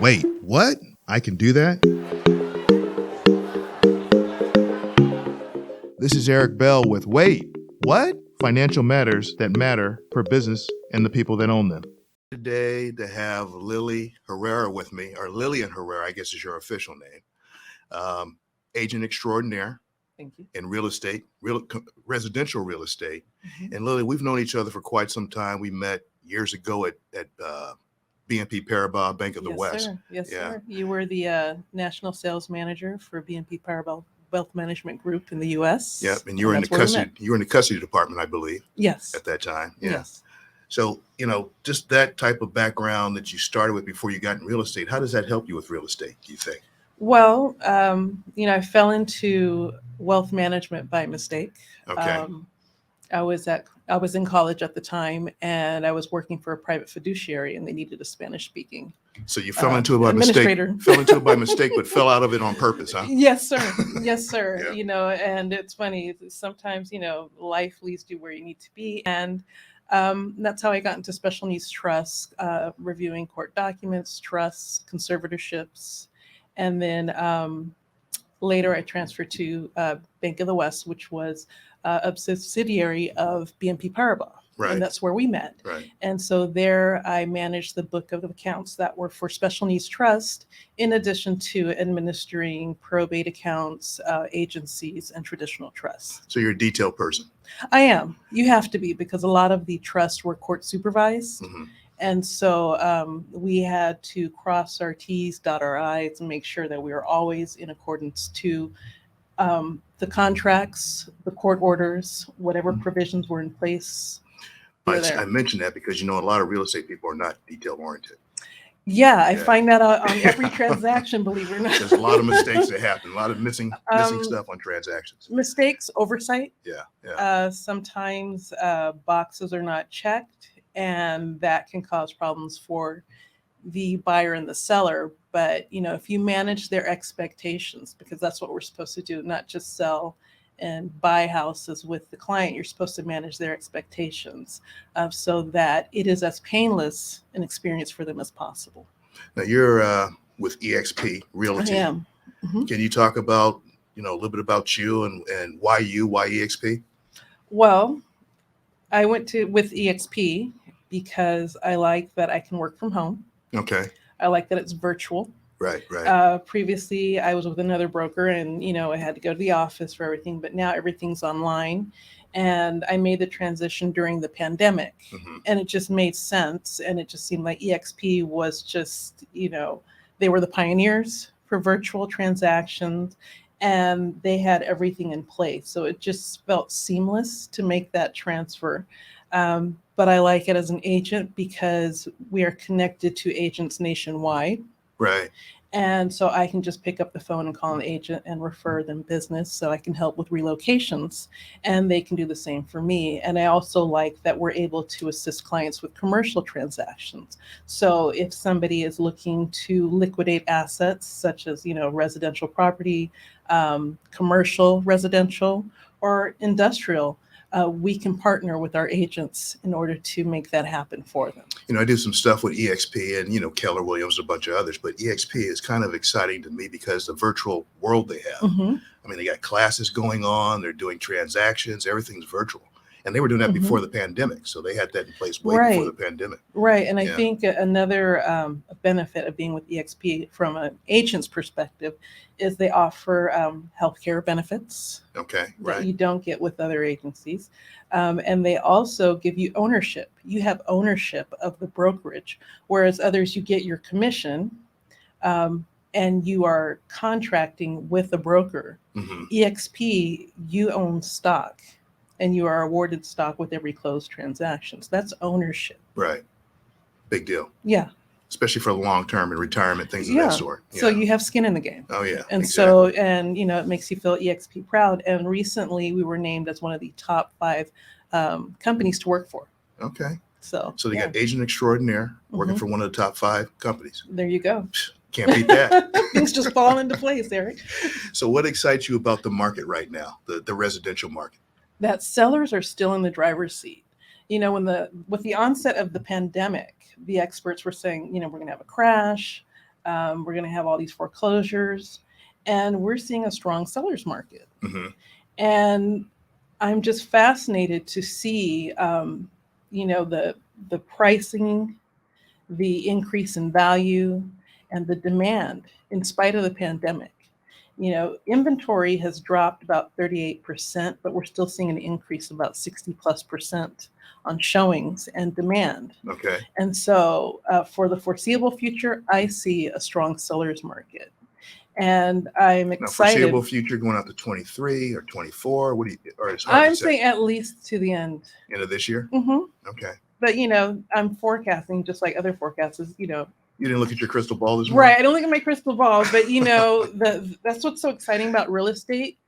Wait, what? I can do that? This is Eric Bell with Wait, what? Financial matters that matter for business and the people that own them. Today to have Lilli Herrera with me, or Lillian Herrera, I guess is your official name, agent extraordinaire Thank you. in real estate, residential real estate. Mhm. And Lilli, we've known each other for quite some time. We met years ago at BNP Paribas Bank of the Yes, West. sir. Yes, Yeah. sir. You were the national sales manager for BNP Paribas Wealth Management Group in the U.S. Yep, and you were in the that's where we custody. met. You were in the custody department, I believe, Yes. at that time. Yeah. Yes. So just that type of background that you started with before you got in real estate. How does that help you with real estate? Do you think? Well, I fell into wealth management by mistake. Okay. I was in college at the time, and I was working for a private fiduciary, and they needed a Spanish speaking So you fell into it by mistake. administrator. Fell into it by mistake, but fell out of it on purpose, huh? Yes, sir. Yes, sir. Yeah. And it's funny. Sometimes, life leads you where you need to be. And that's how I got into special needs trusts, reviewing court documents, trusts, conservatorships. And then later I transferred to Bank of the West, which was a subsidiary of BNP Paribas. Right. And that's where we met. Right. And so there I managed the book of accounts that were for special needs trust, in addition to administering probate accounts, agencies, and traditional trusts. So you're a detail person. I am. You have to be, because a lot of the trusts were court supervised. Mm-hmm. And so we had to cross our T's, dot our I's, and make sure that we were always in accordance to the contracts, the court orders, whatever provisions were in place. I mentioned that because a lot of real estate people are not detail oriented. Yeah, I find that out on every transaction, believe it or not. There's a lot of mistakes that happen, a lot of missing stuff on transactions. Mistakes, oversight. Yeah. Sometimes boxes are not checked, and that can cause problems for the buyer and the seller. But, if you manage their expectations, because that's what we're supposed to do, not just sell and buy houses with the client, you're supposed to manage their expectations so that it is as painless an experience for them as possible. Now you're with EXP Realty. I am. Mm-hmm. Can you talk about, a little bit about you and why EXP? Well, I went with EXP because I like that I can work from home. Okay. I like that it's virtual. Right. Previously, I was with another broker, and I had to go to the office for everything. But now everything's online, and I made the transition during the pandemic, and it just made sense. And it just seemed like EXP was just, they were the pioneers for virtual transactions, and they had everything in place. So it just felt seamless to make that transfer. But I like it as an agent because we are connected to agents nationwide. Right. And so I can just pick up the phone and call an agent and refer them business, so I can help with relocations, and they can do the same for me. And I also like that we're able to assist clients with commercial transactions. So if somebody is looking to liquidate assets such as, residential property, commercial residential, or industrial, we can partner with our agents in order to make that happen for them. I do some stuff with EXP and, Keller Williams, a bunch of others, but EXP is kind of exciting to me because the virtual world they have. Mm-hmm. I mean, they got classes going on, they're doing transactions, everything's virtual. And they were doing that before the pandemic. So they had that in place way before the pandemic. Right. And I think another benefit of being with EXP from an agent's perspective is they offer healthcare benefits. Okay. Right. That you don't get with other agencies. And they also give you ownership. You have ownership of the brokerage, whereas others, you get your commission and you are contracting with a broker. Mm-hmm. EXP, you own stock. And you are awarded stock with every closed transaction. So that's ownership. Right. Big deal. Yeah. Especially for the long term and retirement, things of that sort. Yeah. So you have skin in the game. Oh, yeah. And exactly. it makes you feel EXP proud. And recently we were named as one of the top 5 companies to work for. Okay. So they got agent extraordinaire working for one of the top 5 companies. There you go. Can't beat that. Things just fall into place, Eric. So what excites you about the market right now, the residential market? That sellers are still in the driver's seat. With the onset of the pandemic, the experts were saying, we're going to have a crash. We're going to have all these foreclosures, and we're seeing a strong seller's market. Mm-hmm. And I'm just fascinated to see, the pricing, the increase in value, and the demand in spite of the pandemic. Inventory has dropped about 38%, but we're still seeing an increase of about 60+% on showings and demand. Okay. And so for the foreseeable future, I see a strong seller's market. And I'm Now, excited. foreseeable future going out to 23 or 24? What do you, or it's hard I'm to say. saying at least to the end. End of this year? hmm Okay. But, I'm forecasting just like other forecasts, You didn't look at your crystal ball this morning? Right. I don't look at my crystal ball, but, that's what's so exciting about real estate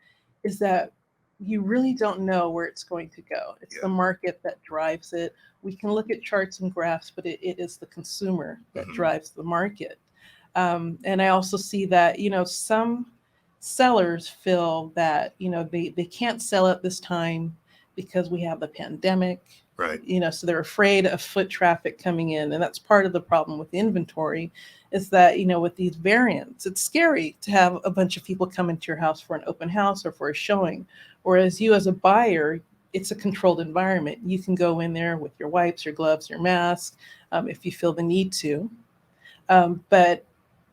is that you really don't know where it's going to go. It's the market that drives it. We can look at charts and graphs, but it is the consumer that drives the market. And I also see that, some sellers feel that, they can't sell at this time because we have the pandemic. Right. So they're afraid of foot traffic coming in. And that's part of the problem with inventory is that, with these variants, it's scary to have a bunch of people come into your house for an open house or for a showing. Whereas you as a buyer, it's a controlled environment. You can go in there with your wipes, your gloves, your mask, if you feel the need to. But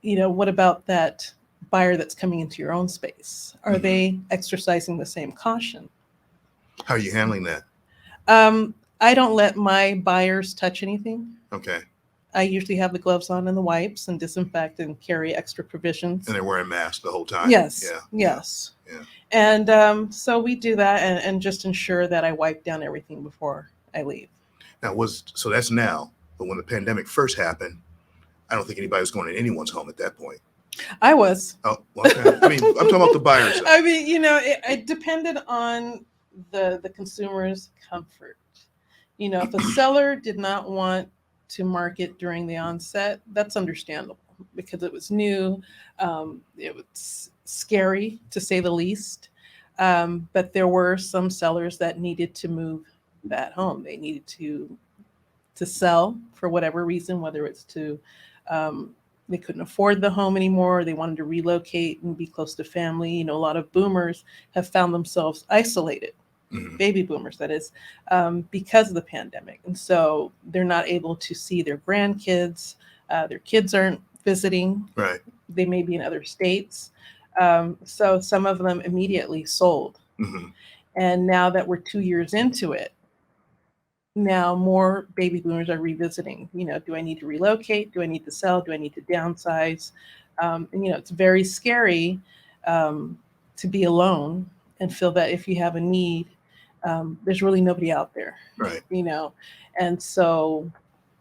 what about that buyer that's coming into your own space? Are they exercising the same caution? How are you handling that? I don't let my buyers touch anything. Okay. I usually have the gloves on and the wipes and disinfect and carry extra provisions. And they're wearing masks the whole time? Yes. Yeah. Yes. Yeah. And so we do that and just ensure that I wipe down everything before I leave. Now, so that's now, but when the pandemic first happened, I don't think anybody was going in anyone's home at that point. I was. Oh, okay. I mean, I'm talking about the buyers. I mean, it depended on the consumer's comfort. If a seller did not want to market during the onset, that's understandable because it was new. It was scary to say the least. But there were some sellers that needed to move that home. They needed to sell for whatever reason, whether it's to they couldn't afford the home anymore. They wanted to relocate and be close to family. A lot of boomers have found themselves isolated, baby boomers, that is, because of the pandemic. And so they're not able to see their grandkids. Their kids aren't visiting. Right. They may be in other states. So some of them immediately sold. And now that we're 2 years into it, now more baby boomers are revisiting, do I need to relocate? Do I need to sell? Do I need to downsize? And, it's very scary to be alone and feel that if you have a need, there's really nobody out there. Right. And so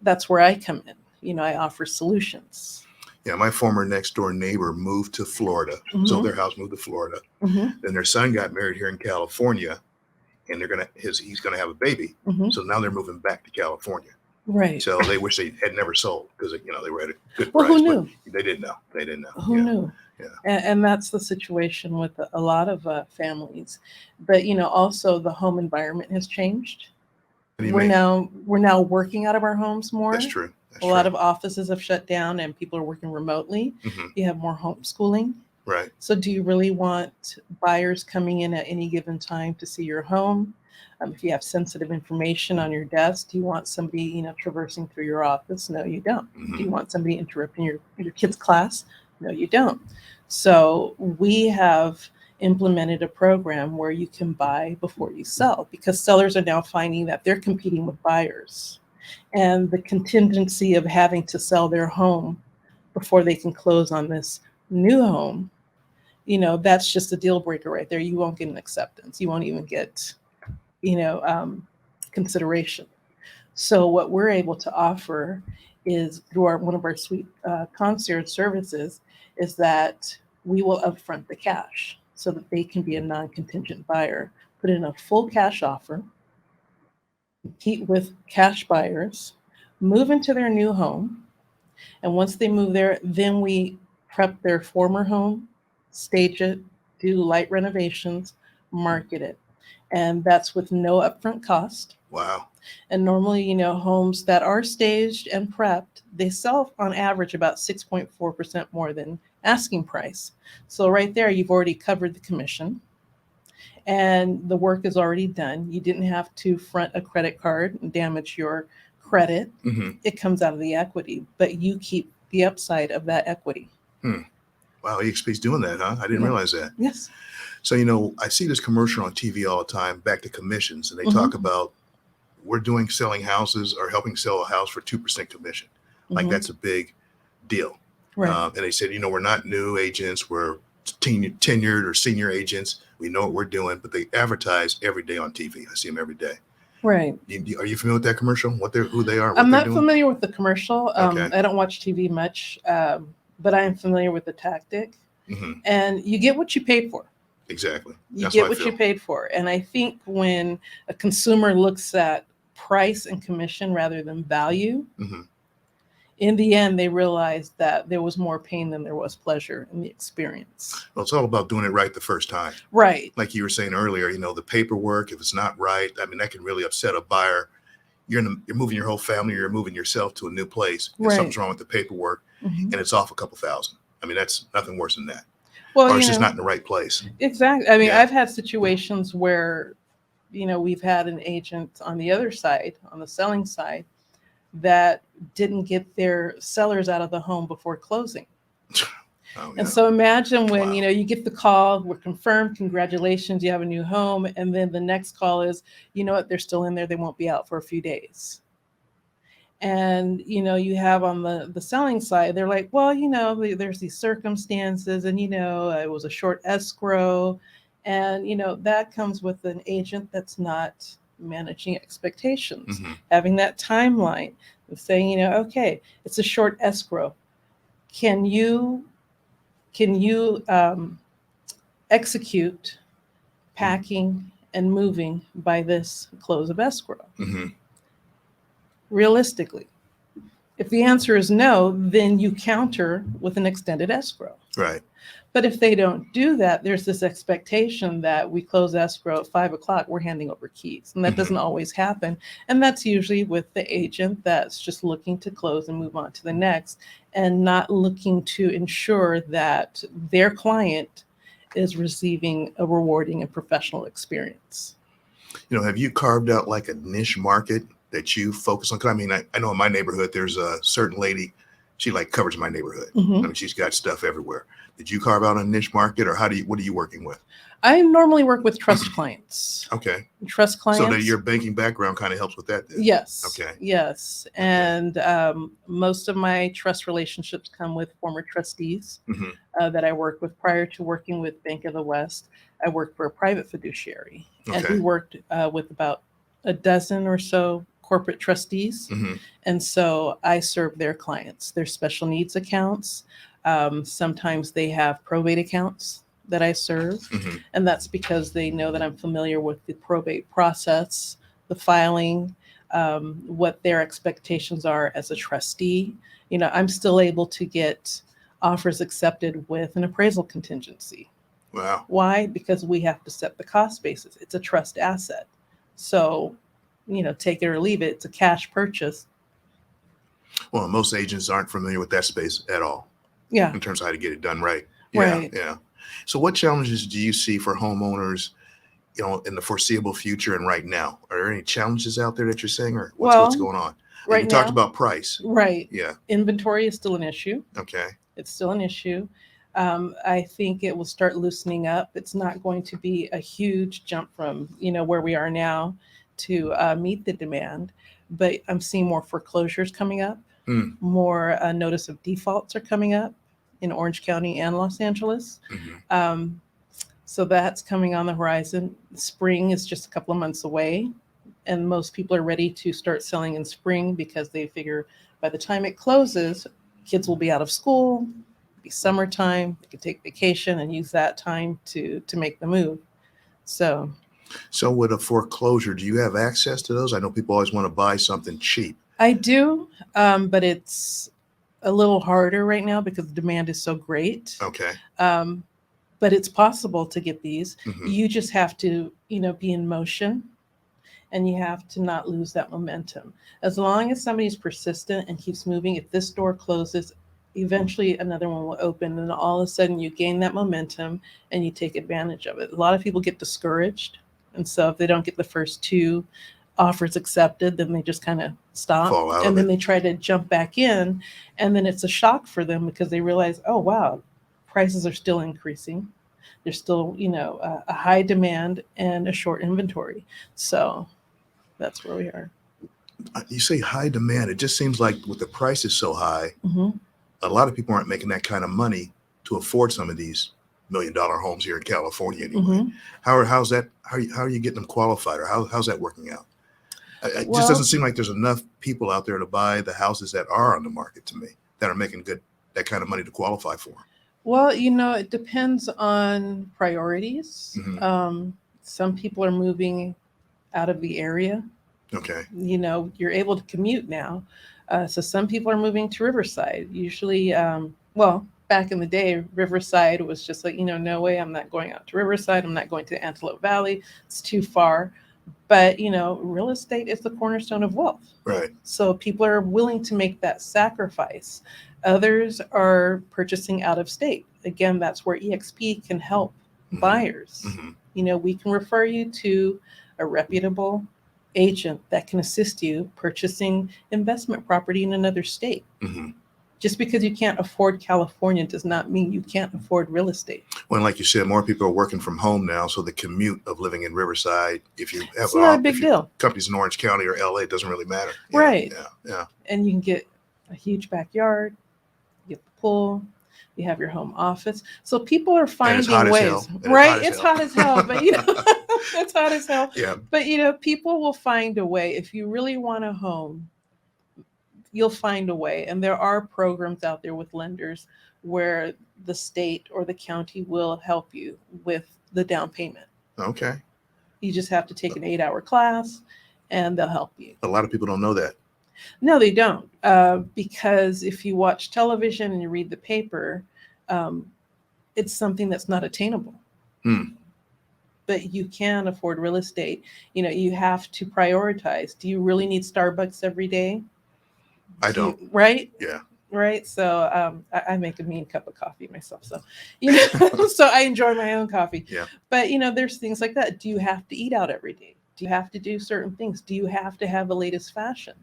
that's where I come in. I offer solutions. Yeah, my former next door neighbor moved to Florida. So their house moved to Florida. Then their son got married here in California. And he's gonna have a baby. So now they're moving back to California. Right. So they wish they had never sold because they were at a good Well, price. who knew? But they didn't know. They didn't know. Who knew? Yeah. And that's the situation with a lot of families. But also the home environment has changed. We're now working out of our homes more. That's true. A lot of offices have shut down and people are working remotely. You have more homeschooling. Right. So do you really want buyers coming in at any given time to see your home? If you have sensitive information on your desk, do you want somebody, traversing through your office? No, you don't. Do you want somebody interrupting your kid's class? No, you don't. So we have implemented a program where you can buy before you sell because sellers are now finding that they're competing with buyers. And the contingency of having to sell their home before they can close on this new home, that's just a deal breaker right there. You won't get an acceptance. You won't even get, consideration. So what we're able to offer is through one of our suite concierge services is that we will upfront the cash so that they can be a non-contingent buyer, put in a full cash offer, compete with cash buyers, move into their new home. And once they move there, then we prep their former home, stage it, do light renovations, market it. And that's with no upfront cost. Wow. And normally, homes that are staged and prepped, they sell on average about 6.4% more than asking price. So right there, you've already covered the commission and the work is already done. You didn't have to front a credit card and damage your credit. It comes out of the equity, but you keep the upside of that equity. Wow, EXP's doing that, huh? I didn't realize that. Yes. So, I see this commercial on TV all the time, back to commissions, and they talk about we're selling houses or helping sell a house for 2% commission. Like that's a big deal. Right. And they said, we're not new agents, we're tenured or senior agents. We know what we're doing, but they advertise every day on TV. I see them every day. Right. Are you familiar with that commercial? Who they are? What I'm they're not doing? familiar with the commercial. Okay. I don't watch TV much, but I am familiar with the tactic. And you get what you paid for. Exactly. You get what you paid for. And I think when a consumer looks at price and commission rather than value, in the end, they realized that there was more pain than there was pleasure in the experience. Well, it's all about doing it right the first time. Right. Like you were saying earlier, the paperwork, if it's not right, I mean, that can really upset a buyer. You're moving your whole family, you're moving yourself to a new place, and something's wrong with the paperwork, and it's off a couple thousand. I mean, that's nothing worse than that. Well, or it's just not in the right place. Exactly. I mean, I've had situations where, we've had an agent on the other side, on the selling side, that didn't get their sellers out of the home before closing. And so imagine when, you get the call, we're confirmed, congratulations, you have a new home. And then the next call is, you know what, they're still in there, they won't be out for a few days. And, you have on the selling side, they're like, well, there's these circumstances and, it was a short escrow. And, that comes with an agent that's not managing expectations, having that timeline of saying, okay, it's a short escrow. Can you execute packing and moving by this close of escrow? Realistically, if the answer is no, then you counter with an extended escrow. Right. But if they don't do that, there's this expectation that we close escrow at 5:00, we're handing over keys. And that doesn't always happen. And that's usually with the agent that's just looking to close and move on to the next and not looking to ensure that their client is receiving a rewarding and professional experience. Have you carved out like a niche market that you focus on? Because I mean, I know in my neighborhood, there's a certain lady, she like covers my neighborhood. I mean, she's got stuff everywhere. Did you carve out a niche market, or what are you working with? I normally work with trust clients. Okay. Trust clients. So that your banking background kind of helps with that then? Yes. Okay. Yes. And most of my trust relationships come with former trustees that I work with. Prior to working with Bank of the West, I worked for a private fiduciary. And we worked with about a dozen or so corporate trustees. And so I serve their clients, their special needs accounts. Sometimes they have probate accounts that I serve. And that's because they know that I'm familiar with the probate process, the filing, what their expectations are as a trustee. I'm still able to get offers accepted with an appraisal contingency. Wow. Why? Because we have to set the cost basis. It's a trust asset. So, take it or leave it. It's a cash purchase. Well, most agents aren't familiar with that space at all. Yeah. In terms of how to get it done right. Right. Yeah. So what challenges do you see for homeowners, in the foreseeable future and right now? Are there any challenges out there that you're seeing, or what's going on? Right. You talked about price. Right. Yeah. Inventory is still an issue. Okay. It's still an issue. I think it will start loosening up. It's not going to be a huge jump from, where we are now to meet the demand, but I'm seeing more foreclosures coming up. More notice of defaults are coming up in Orange County and Los Angeles. So that's coming on the horizon. Spring is just a couple of months away, and most people are ready to start selling in spring because they figure by the time it closes, kids will be out of school, it'll be summertime, they can take vacation and use that time to make the move. So with a foreclosure, do you have access to those? I know people always want to buy something cheap. I do, but it's a little harder right now because the demand is so great. Okay. But it's possible to get these. You just have to, be in motion and you have to not lose that momentum. As long as somebody's persistent and keeps moving, if this door closes, eventually another one will open, and all of a sudden you gain that momentum and you take advantage of it. A lot of people get discouraged, and so if they don't get the first two offers accepted, then they just kind of stop, Fall out and of then it. they try to jump back in, and then it's a shock for them because they realize, oh wow, prices are still increasing. There's still, a high demand and a short inventory. So that's where we are. You say high demand. It just seems like with the prices so high, Hmm. a lot of people aren't making that kind of money to afford some of these $1 million homes here in California anyway. Hmm. How's that? How are you getting them qualified, or how's that working out? It just Well, doesn't seem like there's enough people out there to buy the houses that are on the market to me that are making that kind of money to qualify for well, it depends on priorities. them. Some people are moving out of the area. Okay. You're able to commute now. So some people are moving to Riverside. Usually, well, back in the day, Riverside was just like, no way, I'm not going out to Riverside. I'm not going to Antelope Valley. It's too far. But, real estate is the cornerstone of wealth. Right. So people are willing to make that sacrifice. Others are purchasing out of state. Again, that's where EXP can help buyers. We can refer you to a reputable agent that can assist you purchasing investment property in another state. Just because you can't afford California does not mean you can't afford real estate. Well, like you said, more people are working from home now, so the commute of living in Riverside, if you have It's not a big deal. companies in Orange County or LA, it doesn't really matter. Right. Yeah. And you can get a huge backyard, you get the pool, you have your home office. So people are finding ways. Right? It's hot as hell, but it's hot as hell. Yeah. But people will find a way. If you really want a home, you'll find a way. And there are programs out there with lenders where the state or the county will help you with the down payment. Okay. You just have to take an 8-hour class and they'll help you. A lot of people don't know that. No, they don't. Because if you watch television and you read the paper, it's something that's not attainable. But you can afford real estate. You have to prioritize. Do you really need Starbucks every day? I don't. Right? Yeah. Right. So I make a mean cup of coffee myself. So, so I enjoy my own coffee. Yeah. But, there's things like that. Do you have to eat out every day? Do you have to do certain things? Do you have to have the latest fashion?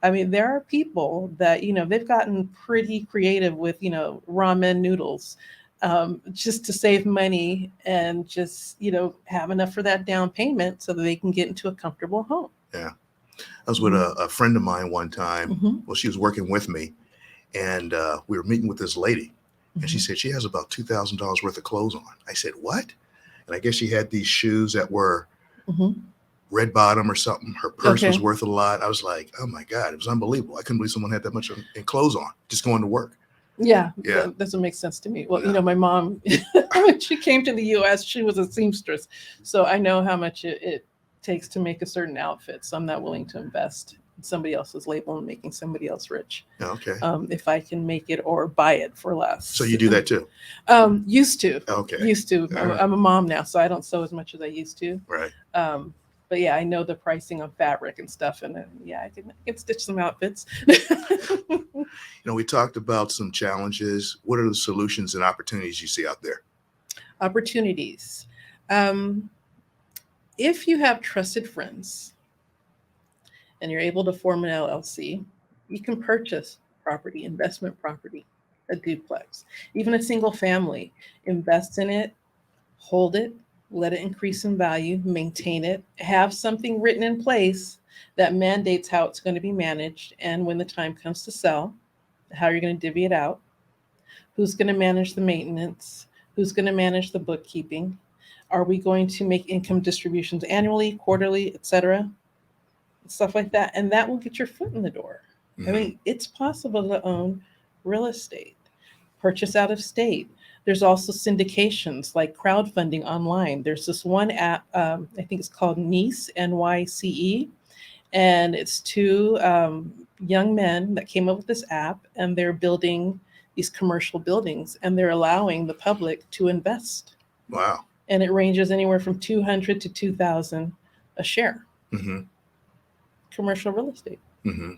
I mean, there are people that, they've gotten pretty creative with, ramen noodles just to save money and just, have enough for that down payment so that they can get into a comfortable home. Yeah. I was with a friend of mine one time. Well, she was working with me, and we were meeting with this lady, and she said she has about $2,000 worth of clothes on. I said, what? And I guess she had these shoes that were red bottom or something. Her purse was worth a lot. I was like, oh my God, it was unbelievable. I couldn't believe someone had that much in clothes on, just going to work. Yeah. That doesn't make sense to me. Well, my mom, when she came to the US, she was a seamstress. So I know how much it takes to make a certain outfit. So I'm not willing to invest in somebody else's label and making somebody else rich. Okay. If I can make it or buy it for less. So you do that too? Used to. Okay. Used to. I'm a mom now, so I don't sew as much as I used to. Right. But yeah, I know the pricing on fabric and stuff, and I can stitch some outfits. We talked about some challenges. What are the solutions and opportunities you see out there? Opportunities. If you have trusted friends and you're able to form an LLC, you can purchase property, investment property, a duplex, even a single family, invest in it, hold it, let it increase in value, maintain it, have something written in place that mandates how it's going to be managed, and when the time comes to sell, how you're going to divvy it out, who's going to manage the maintenance, who's going to manage the bookkeeping, are we going to make income distributions annually, quarterly, etc., stuff like that, and that will get your foot in the door. I mean, it's possible to own real estate, purchase out of state. There's also syndications like crowdfunding online. There's this one app, I think it's called NYCE, NYCE, and it's two young men that came up with this app, and they're building these commercial buildings, and they're allowing the public to invest. Wow. And it ranges anywhere from 200 to 2,000 a share. commercial real estate. Mm-hmm.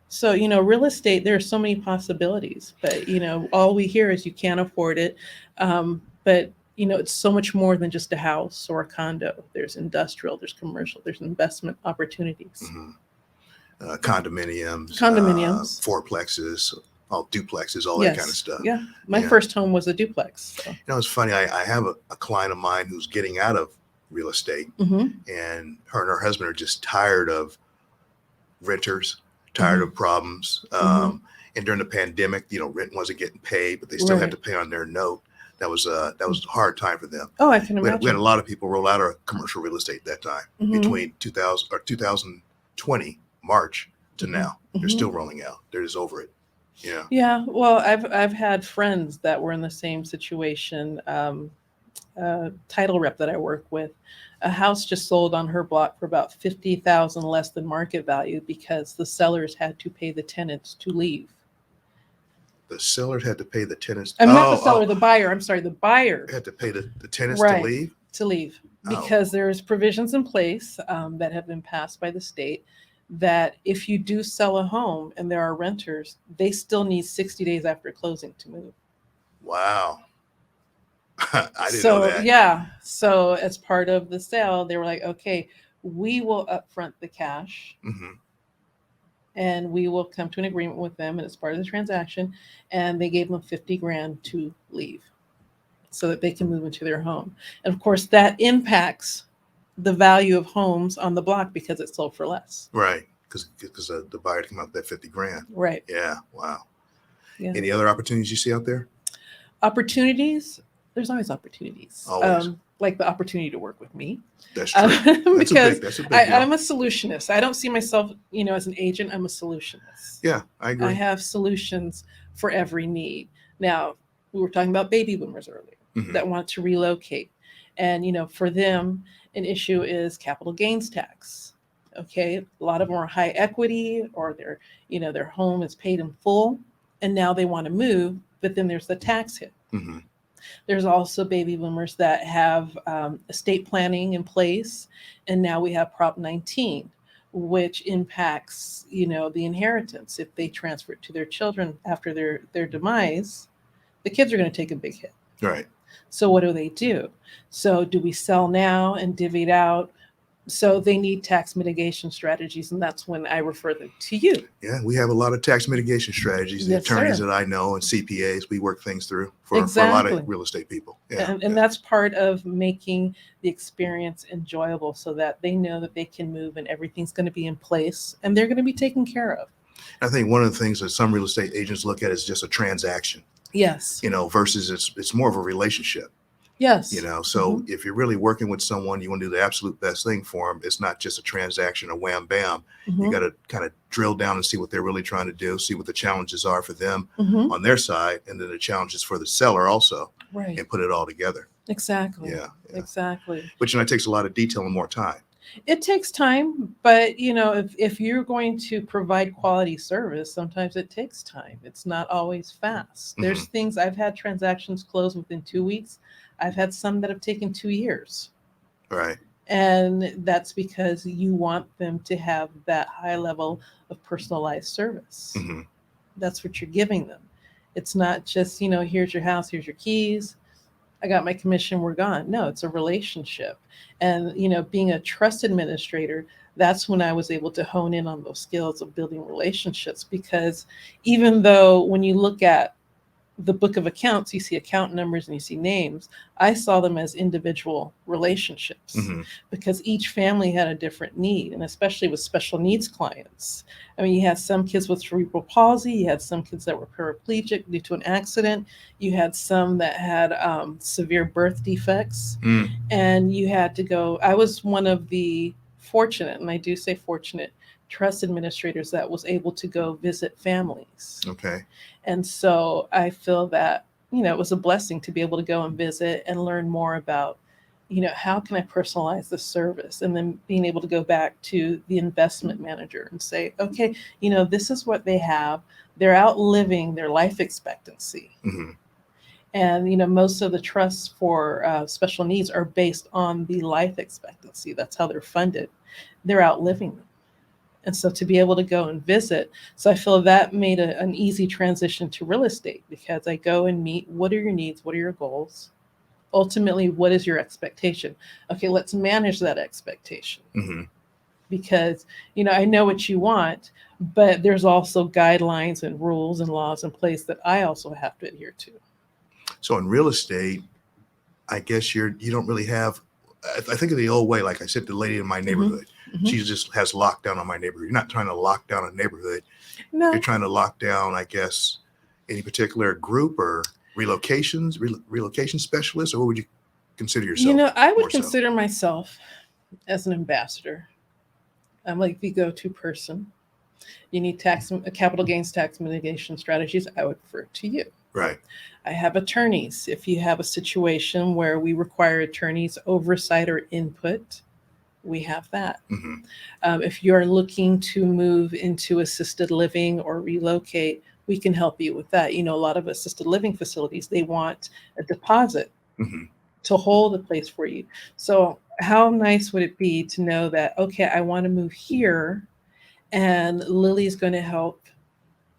So, real estate, there are so many possibilities, but, all we hear is you can't afford it. But, it's so much more than just a house or a condo. There's industrial, there's commercial, there's investment opportunities. Mm-hmm. Condominiums, Condominiums. fourplexes, all duplexes, all that kind of Yes. stuff. Yeah. My Yeah. first home was a duplex. So. It's funny. I have a client of mine who's getting out of real estate, Mm-hmm. and her husband are just tired of renters, tired of problems. And during the pandemic, rent wasn't getting paid, but they still had to pay on their note. That was a hard time for them. Oh, I can imagine. We had a lot of people roll out of commercial real estate that time between 2020 March to now. They're still rolling out. They're just over it. Yeah. Yeah. Well, I've had friends that were in the same situation. Title rep that I work with, a house just sold on her block for about $50,000 less than market value because the sellers had to pay the tenants to leave. The sellers had to pay the tenants. I'm not the seller, the buyer. I'm sorry, the buyer had to pay the tenants right, to leave? To leave because there's provisions in place that have been passed by the state that if you do sell a home and there are renters, they still need 60 days after closing to move. Wow. I didn't know that. Yeah. So as part of the sale, they were like, okay, we will upfront the cash. And we will come to an agreement with them, and it's part of the transaction. And they gave them $50,000 to leave so that they can move into their home. And of course, that impacts the value of homes on the block because it's sold for less. Right. Because the buyer came out with that $50,000. Right. Yeah. Wow. Yeah. Any other opportunities you see out there? Opportunities? There's always opportunities. Always. Like the opportunity to work with me. That's true. Because that's a big I'm a solutionist. I don't see myself, as an agent. I'm a solutionist. Yeah, I agree. I have solutions for every need. Now, we were talking about baby boomers earlier that want to relocate. And, for them, an issue is capital gains tax. Okay. A lot of them are high equity or their home is paid in full. And now they want to move, but then there's the tax hit. There's also baby boomers that have estate planning in place. And now we have Prop 19, which impacts, the inheritance. If they transfer it to their children after their demise, the kids are going to take a big hit. Right. So what do? So do we sell now and divvy it out? So they need tax mitigation strategies, and that's when I refer them to you. Yeah, we have a lot of tax mitigation strategies. The attorneys that I know and CPAs, we work things through for a lot of real estate people. Yeah, and that's part of making the experience enjoyable so that they know that they can move and everything's going to be in place and they're going to be taken care of. I think one of the things that some real estate agents look at is just a transaction. Yes. Versus it's more of a relationship. Yes. So if you're really working with someone, you want to do the absolute best thing for them. It's not just a transaction or wham, bam. You got to kind of drill down and see what they're really trying to do, see what the challenges are for them on their side, and then the challenges for the seller also, right, and put it all together. Exactly. Yeah. Exactly. But, it takes a lot of detail and more time. It takes time, but if you're going to provide quality service, sometimes it takes time. It's not always fast. There's things I've had transactions close within 2 weeks. I've had some that have taken 2 years. Right. And that's because you want them to have that high level of personalized service. That's what you're giving them. It's not just, here's your house, here's your keys. I got my commission, we're gone. No, it's a relationship. And, being a trust administrator, that's when I was able to hone in on those skills of building relationships. Because even though when you look at the book of accounts, you see account numbers and you see names, I saw them as individual relationships because each family had a different need. And especially with special needs clients. I mean, you had some kids with cerebral palsy, you had some kids that were paraplegic due to an accident, you had some that had severe birth defects, and you had to go. I was one of the fortunate, and I do say fortunate, trust administrators that was able to go visit families. Okay. And so I feel that, it was a blessing to be able to go and visit and learn more about, how can I personalize the service? And then being able to go back to the investment manager and say, okay, this is what they have. They're outliving their life expectancy. And, most of the trusts for special needs are based on the life expectancy. That's how they're funded. They're outliving them. And so to be able to go and visit, so I feel that made an easy transition to real estate, because I go and meet, what are your needs? What are your goals? Ultimately, what is your expectation? Okay, let's manage that expectation. Mm-hmm. Because, I know what you want, but there's also guidelines and rules and laws in place that I also have to adhere to. So in real estate, I guess you don't really have. I think of the old way, like I said, the lady in my neighborhood, Mm-hmm. she just has lockdown on my neighborhood. You're not trying to lock down a neighborhood. No. You're trying to lock down, I guess, any particular group or relocation specialist, or what would you consider yourself? I would more so? consider myself as an ambassador. I'm like the go-to person. You need capital gains tax mitigation strategies, I would refer to you. Right. I have attorneys. If you have a situation where we require attorneys oversight or input, we have that. Mm-hmm. If you're looking to move into assisted living or relocate, we can help you with that. A lot of assisted living facilities, they want a deposit Mm-hmm. to hold a place for you. So how nice would it be to know that, okay, I want to move here, and Lilli's going to help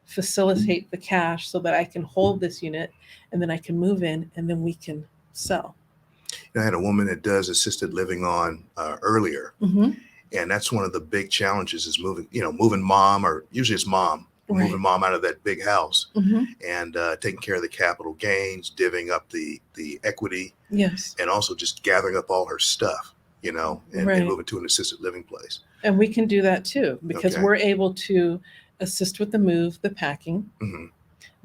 facilitate the cash so that I can hold this unit, and then I can move in, and then we can sell. I had a woman that does assisted living on earlier, Mm-hmm. and that's one of the big challenges is moving mom, or usually it's mom, Right. moving mom out of that big house, Mm-hmm. and taking care of the capital gains, divvying up the equity, Yes. and also just gathering up all her stuff, and Right. moving to an assisted living place. And we can do that too, because Okay. we're able to assist with the move, the packing, Mm-hmm.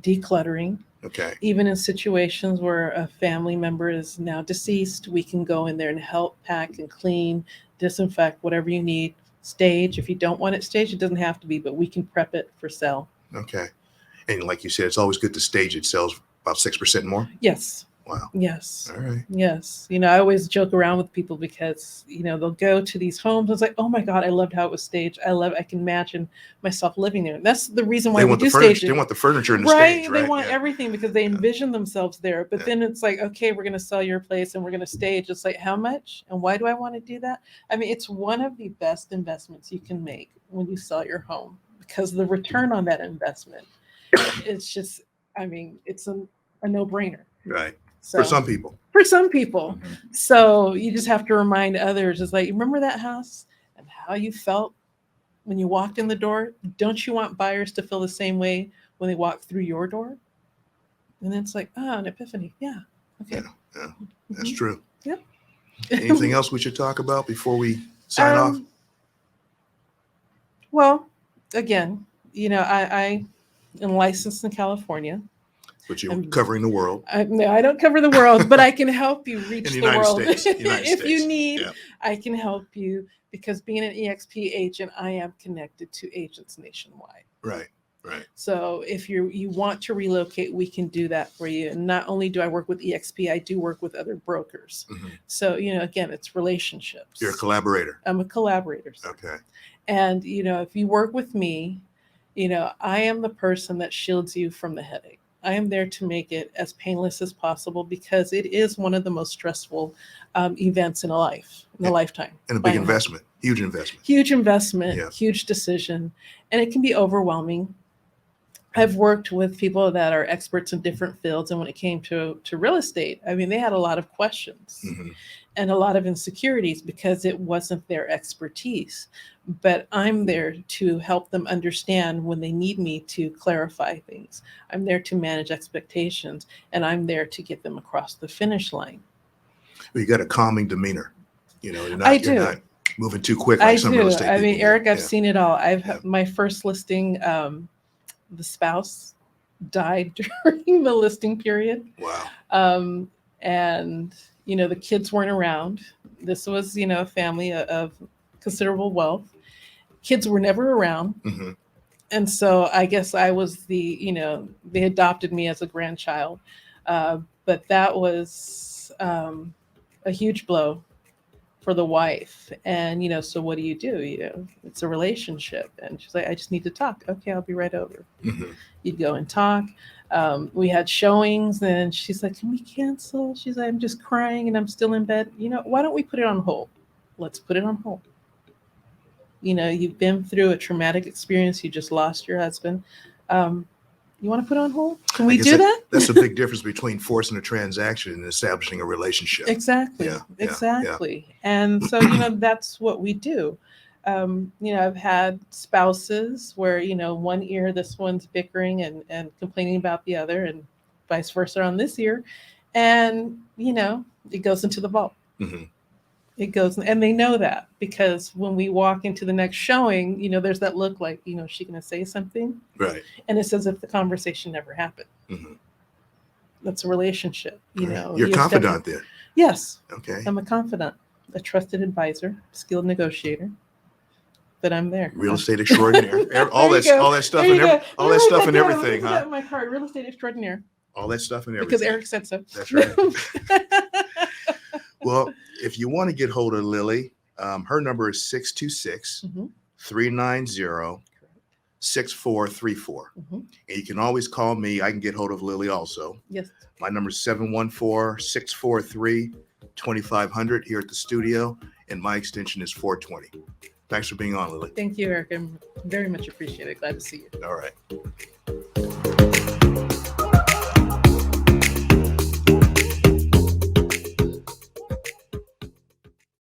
decluttering. Okay. Even in situations where a family member is now deceased, we can go in there and help pack and clean, disinfect, whatever you need. Stage, if you don't want it staged, it doesn't have to be, but we can prep it for sale. Okay. And like you said, it's always good to stage it. Sells about 6% more. Yes. Wow. Yes. All right. Yes. I always joke around with people because, they'll go to these homes. It's like, oh my God, I loved how it was staged. I can imagine myself living there. That's the reason why we do stage it. They want the furniture in the Right. stage, right? They want everything because they envision themselves there. But then it's like, okay, we're going to sell your place and we're going to stage. It's like, how much? And why do I want to do that? I mean, it's one of the best investments you can make when you sell your home, because the return on that investment, it's just, it's a no-brainer. Right. So, for some people. For some people. Mm-hmm. So you just have to remind others. It's like, remember that house and how you felt when you walked in the door? Don't you want buyers to feel the same way when they walk through your door? And then it's like, an epiphany. Yeah. Okay. Yeah. That's true. Yep. Anything else we should talk about before we sign off? Well, again, I am licensed in California. But you're covering the world. No, I don't cover the world, but I can help you reach the world. If you need, I can help you, because being an EXP agent, I am connected to agents nationwide. Right. Right. So if you want to relocate, we can do that for you. And not only do I work with EXP, I do work with other brokers. Mm-hmm. So, again, it's relationships. You're a collaborator. I'm a collaborator. Okay. And, if you work with me, I am the person that shields you from the headache. I am there to make it as painless as possible, because it is one of the most stressful events in a lifetime. And a big investment, huge investment. Huge decision. And it can be overwhelming. I've worked with people that are experts in different fields. And when it came to real estate, they had a lot of questions. Mm-hmm. And a lot of insecurities because it wasn't their expertise. But I'm there to help them understand when they need me to clarify things. I'm there to manage expectations, and I'm there to get them across the finish line. Well, you got a calming demeanor. You're not moving too quick like some real estate people. Eric, I've seen it all. My first listing, the spouse died during the listing period. Wow. And the kids weren't around. This was, a family of considerable wealth. Kids were never around. Mm-hmm. And so I guess I was they adopted me as a grandchild. But that was a huge blow for the wife. And, so what do? It's a relationship. And she's like, I just need to talk. Okay, I'll be right over. Mm-hmm. You'd go and talk. We had showings, and she's like, can we cancel? She's like, I'm just crying and I'm still in bed. Why don't we put it on hold? Let's put it on hold. You've been through a traumatic experience. You just lost your husband. You want to put on hold? Can we do that? That's a big difference between forcing a transaction and establishing a relationship. Exactly. Yeah, Exactly. And so, that's what we do. I've had spouses where, one ear, this one's bickering and complaining about the other, and vice versa on this ear. And, it goes into the vault. Mm-hmm. It goes, and they know that because when we walk into the next showing, there's that look like, is she going to say something? Right. And it's as if the conversation never happened. Mm-hmm. That's a relationship. You're a confidant then. Yes. Okay. I'm a confidant, a trusted advisor, skilled negotiator. But I'm there. Real estate extraordinaire. all that stuff and everything, huh? My card, real estate extraordinaire. All that stuff and everything. Because Eric said so. That's right. Well, if you want to get hold of Lilli, her number is 626-390-6434. Mm-hmm. And you can always call me. I can get hold of Lilli also. Yes. My number is 714-643-2500 here at the studio, and my extension is 420. Thanks for being on, Lilli. Thank you, Eric. I'm very much appreciated. Glad to see you. All right.